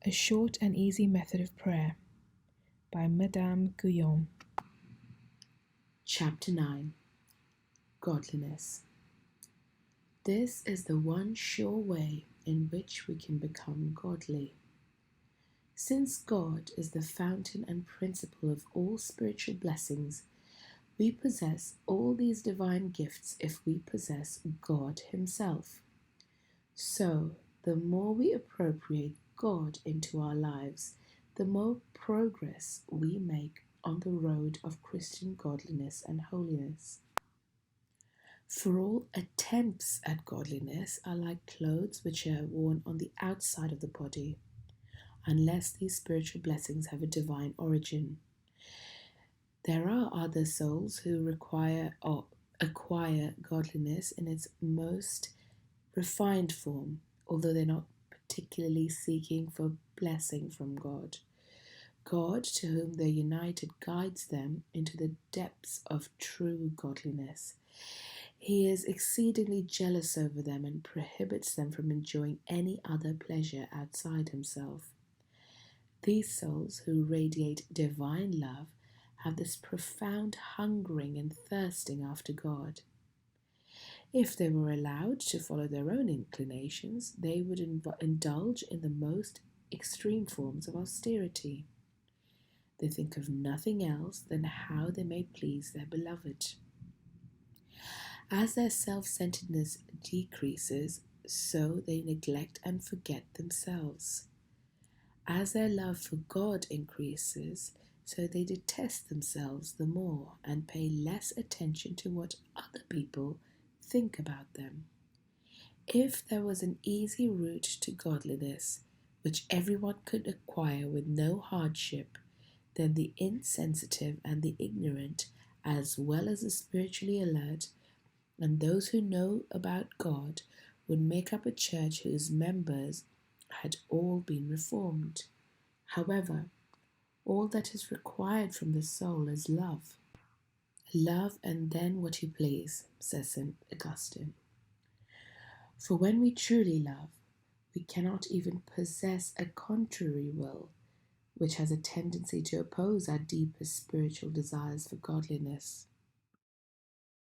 A Short and Easy Method of Prayer by Madame Guyon. Chapter 9. Godliness. This is the one sure way in which we can become godly. Since God is the fountain and principle of all spiritual blessings, we possess all these divine gifts if we possess God Himself. So, the more we appropriate God into our lives, the more progress we make on the road of Christian godliness and holiness. For all attempts at godliness are like clothes which are worn on the outside of the body, unless these spiritual blessings have a divine origin. There are other souls who require or acquire godliness in its most refined form, although they're not particularly seeking for blessing from God. God, to whom they're united, guides them into the depths of true godliness. He is exceedingly jealous over them and prohibits them from enjoying any other pleasure outside himself. These souls who radiate divine love have this profound hungering and thirsting after God. If they were allowed to follow their own inclinations, they would indulge in the most extreme forms of austerity. They think of nothing else than how they may please their beloved. As their self-centeredness decreases, so they neglect and forget themselves. As their love for God increases, so they detest themselves the more and pay less attention to what other people think about them. If there was an easy route to godliness, which everyone could acquire with no hardship, then the insensitive and the ignorant, as well as the spiritually alert, and those who know about God, would make up a church whose members had all been reformed. However, all that is required from the soul is love. Love and then what you please, says St. Augustine. For when we truly love, we cannot even possess a contrary will, which has a tendency to oppose our deepest spiritual desires for godliness.